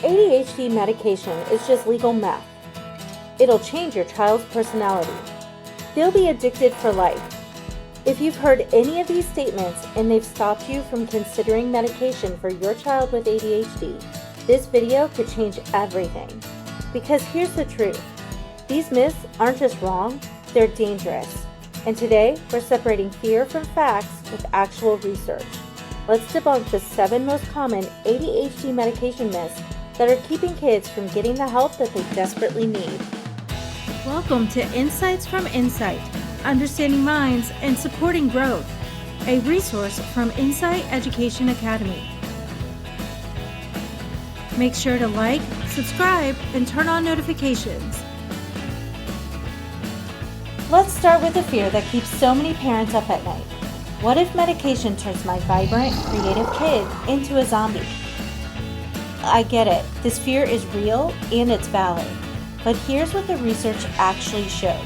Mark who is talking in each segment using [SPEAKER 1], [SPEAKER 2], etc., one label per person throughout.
[SPEAKER 1] ADHD medication is just legal meth. It'll change your child's personality. They'll be addicted for life. If you've heard any of these statements and they've stopped you from considering medication for your child with ADHD, this video could change everything. Because here's the truth. These myths aren't just wrong, they're dangerous. And today, we're separating fear from facts with actual research. Let's debunk the 7 most common ADHD medication myths that are keeping kids from getting the help that they desperately need.
[SPEAKER 2] Welcome to Insights from Insight, Understanding Minds and Supporting Growth, a resource from Insight Education Academy. Make sure to like, subscribe, and turn on notifications.
[SPEAKER 1] Let's start with the fear that keeps so many parents up at night. What if medication turns my vibrant, creative kid into a zombie? I get it, this fear is real and it's valid. But here's what the research actually shows.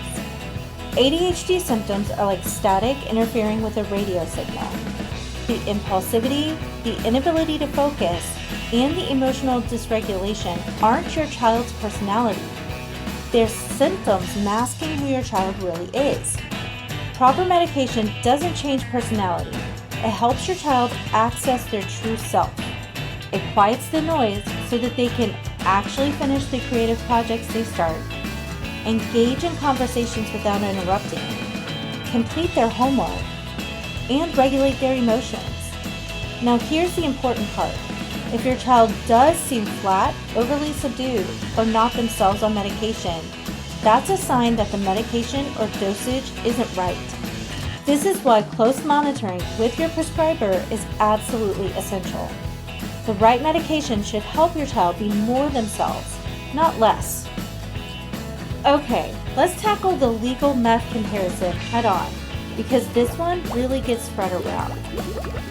[SPEAKER 1] ADHD symptoms are like static interfering with a radio signal. The impulsivity, the inability to focus, and the emotional dysregulation aren't your child's personality. They're symptoms masking who your child really is. Proper medication doesn't change personality. It helps your child access their true self. It quiets the noise so that they can actually finish the creative projects they start, engage in conversations without interrupting, complete their homework, and regulate their emotions. Now here's the important part. If your child does seem flat, overly subdued, or not themselves on medication, that's a sign that the medication or dosage isn't right. This is why close monitoring with your prescriber is absolutely essential. The right medication should help your child be more themselves, not less. Okay, let's tackle the legal meth comparison head on, because this one really gets spread around.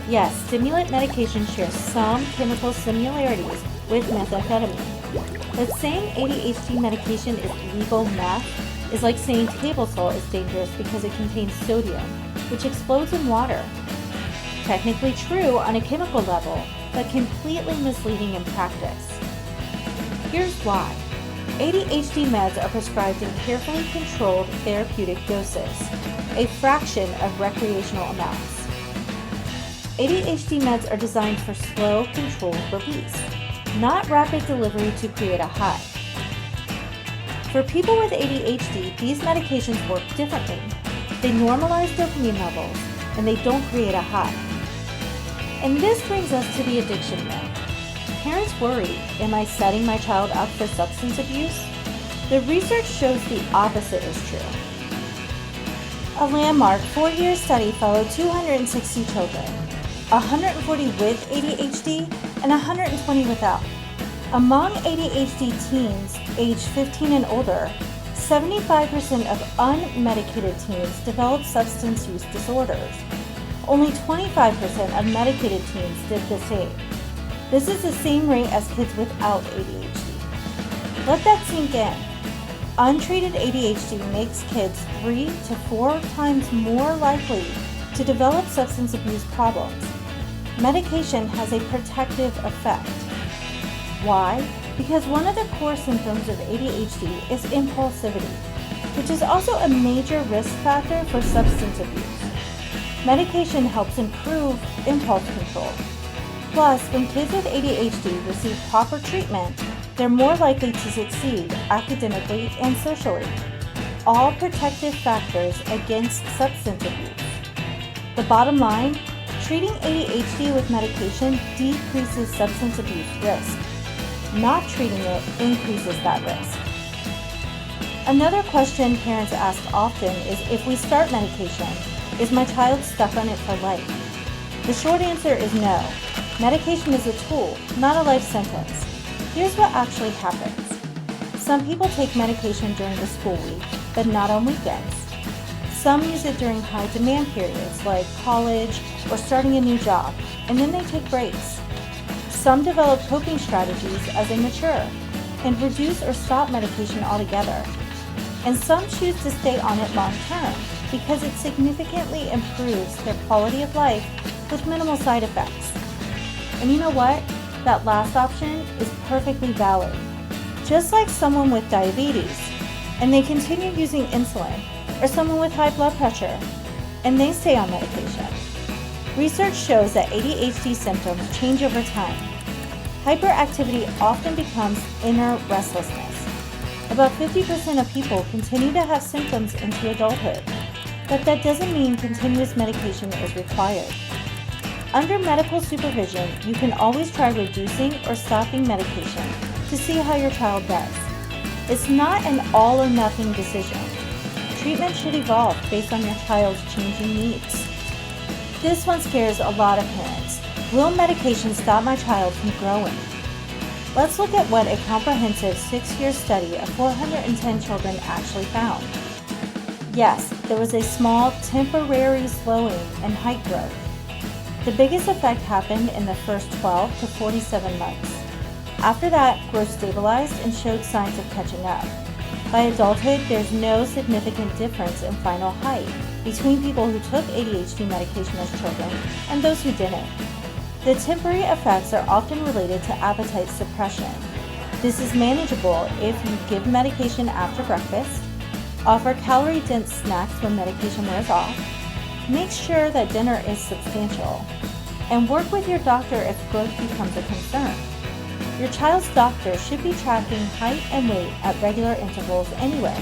[SPEAKER 1] Yes, stimulant medication shares some chemical similarities with methamphetamine. But saying ADHD medication is legal meth is like saying table salt is dangerous because it contains sodium, which explodes in water. Technically true on a chemical level, but completely misleading in practice. Here's why. ADHD meds are prescribed in carefully controlled therapeutic doses, a fraction of recreational amounts. ADHD meds are designed for slow, controlled release, not rapid delivery to create a high. For people with ADHD, these medications work differently. They normalize dopamine levels, and they don't create a high. And this brings us to the addiction myth. Parents worry, am I setting my child up for substance abuse? The research shows the opposite is true. A landmark 4-year study followed 260 children, 140 with ADHD and 120 without. Among ADHD teens aged 15 and older, 75% of unmedicated teens develop substance use disorders. Only 25% of medicated teens did the same. This is the same rate as kids without ADHD. Let that sink in. Untreated ADHD makes kids 3 to 4 times more likely to develop substance abuse problems. Medication has a protective effect. Why? Because one of the core symptoms of ADHD is impulsivity, which is also a major risk factor for substance abuse. Medication helps improve impulse control. Plus, when kids with ADHD receive proper treatment, they're more likely to succeed academically and socially. All protective factors against substance abuse. The bottom line, treating ADHD with medication decreases substance abuse risk. Not treating it increases that risk. Another question parents ask often is if we start medication, is my child stuck on it for life? The short answer is no. Medication is a tool, not a life sentence. Here's what actually happens. Some people take medication during the school week, but not on weekends. Some use it during high demand periods like college or starting a new job, and then they take breaks. Some develop coping strategies as they mature and reduce or stop medication altogether. And some choose to stay on it long term because it significantly improves their quality of life with minimal side effects. And you know what? that last option is perfectly valid. Just like someone with diabetes, and they continue using insulin, or someone with high blood pressure, and they stay on medication. Research shows that ADHD symptoms change over time. Hyperactivity often becomes inner restlessness. About 50% of people continue to have symptoms into adulthood, but that doesn't mean continuous medication is required. Under medical supervision, you can always try reducing or stopping medication to see how your child does. It's not an all or nothing decision. Treatment should evolve based on your child's changing needs. This one scares a lot of parents. Will medication stop my child from growing? Let's look at what a comprehensive 6-year study of 410 children actually found. Yes, there was a small temporary slowing in height growth. The biggest effect happened in the first 12 to 47 months. After that, growth stabilized and showed signs of catching up. By adulthood, there's no significant difference in final height between people who took ADHD medication as children and those who didn't. The temporary effects are often related to appetite suppression. This is manageable if you give medication after breakfast, offer calorie-dense snacks when medication wears off, make sure that dinner is substantial, and work with your doctor if growth becomes a concern. Your child's doctor should be tracking height and weight at regular intervals anyway.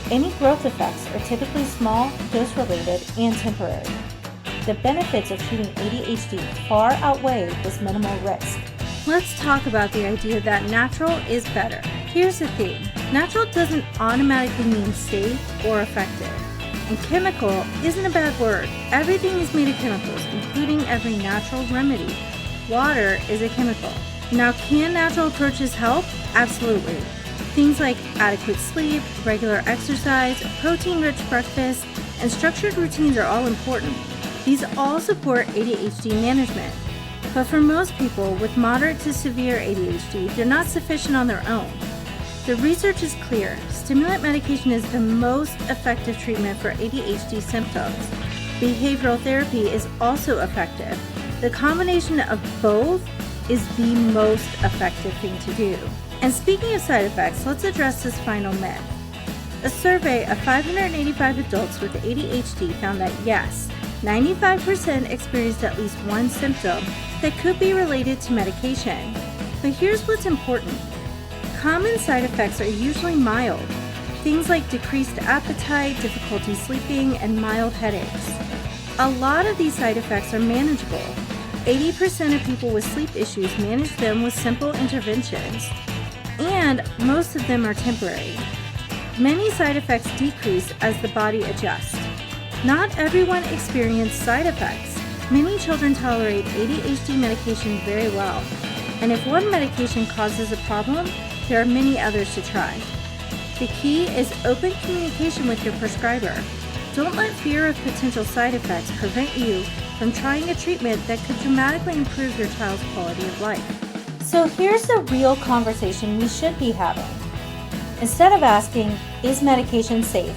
[SPEAKER 1] Any growth effects are typically small, dose-related, and temporary. The benefits of treating ADHD far outweigh this minimal risk.
[SPEAKER 2] Let's talk about the idea that natural is better. Here's the thing. Natural doesn't automatically mean safe or effective. And chemical isn't a bad word. Everything is made of chemicals, including every natural remedy. Water is a chemical. Now, can natural approaches help? Absolutely. Things like adequate sleep, regular exercise, protein-rich breakfast, and structured routines are all important. These all support ADHD management. But for most people with moderate to severe ADHD, they're not sufficient on their own. The research is clear. Stimulant medication is the most effective treatment for ADHD symptoms. Behavioral therapy is also effective. The combination of both is the most effective thing to do. And speaking of side effects, let's address this final myth. A survey of 585 adults with ADHD found that yes, 95% experienced at least one symptom that could be related to medication. But here's what's important. Common side effects are usually mild. Things like decreased appetite, difficulty sleeping, and mild headaches. A lot of these side effects are manageable. 80% of people with sleep issues manage them with simple interventions, and most of them are temporary. Many side effects decrease as the body adjusts. Not everyone experiences side effects. Many children tolerate ADHD medication very well, and if one medication causes a problem, there are many others to try. The key is open communication with your prescriber. Don't let fear of potential side effects prevent you from trying a treatment that could dramatically improve your child's quality of life.
[SPEAKER 1] So here's the real conversation we should be having. Instead of asking, is medication safe?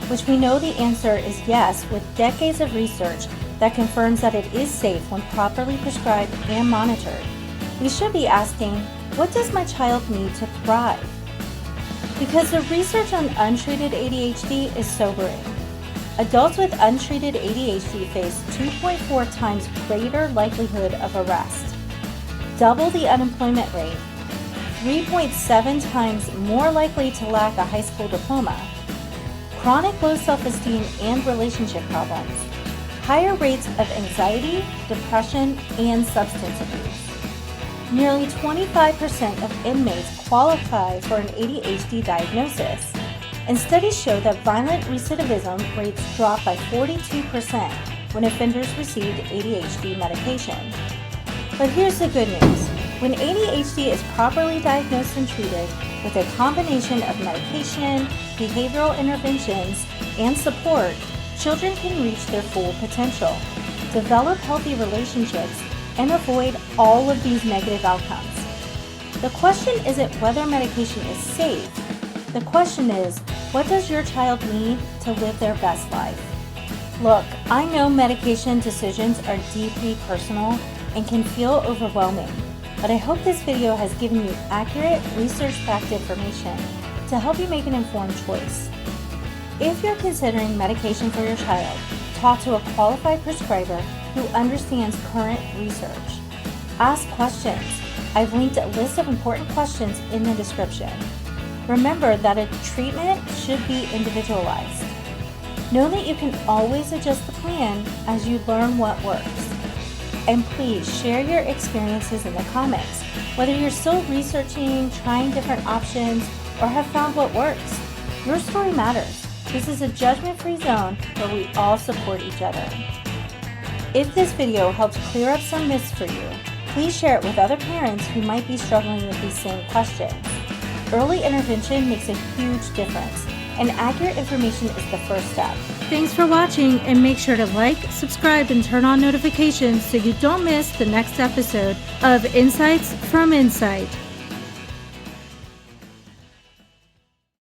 [SPEAKER 1] Which we know the answer is yes, with decades of research that confirms that it is safe when properly prescribed and monitored. We should be asking, what does my child need to thrive? Because the research on untreated ADHD is sobering. Adults with untreated ADHD face 2.4 times greater likelihood of arrest, double the unemployment rate, 3.7 times more likely to lack a high school diploma, chronic low self-esteem and relationship problems, higher rates of anxiety, depression, and substance abuse. Nearly 25% of inmates qualify for an ADHD diagnosis, and studies show that violent recidivism rates drop by 42% when offenders received ADHD medication. But here's the good news. When ADHD is properly diagnosed and treated with a combination of medication, behavioral interventions, and support, children can reach their full potential, develop healthy relationships, and avoid all of these negative outcomes. The question isn't whether medication is safe. The question is, what does your child need to live their best life? Look, I know medication decisions are deeply personal and can feel overwhelming. but I hope this video has given you accurate, research-backed information to help you make an informed choice. If you're considering medication for your child, talk to a qualified prescriber who understands current research. Ask questions. I've linked a list of important questions in the description. Remember that a treatment should be individualized. Know that you can always adjust the plan as you learn what works. And please share your experiences in the comments, whether you're still researching, trying different options, or have found what works. Your story matters. This is a judgment-free zone where we all support each other. If this video helps clear up some myths for you, please share it with other parents who might be struggling with these same questions. Early intervention makes a huge difference, and accurate information is the first step.
[SPEAKER 2] Thanks for watching, and make sure to like, subscribe, and turn on notifications so you don't miss the next episode of Insights from Insight.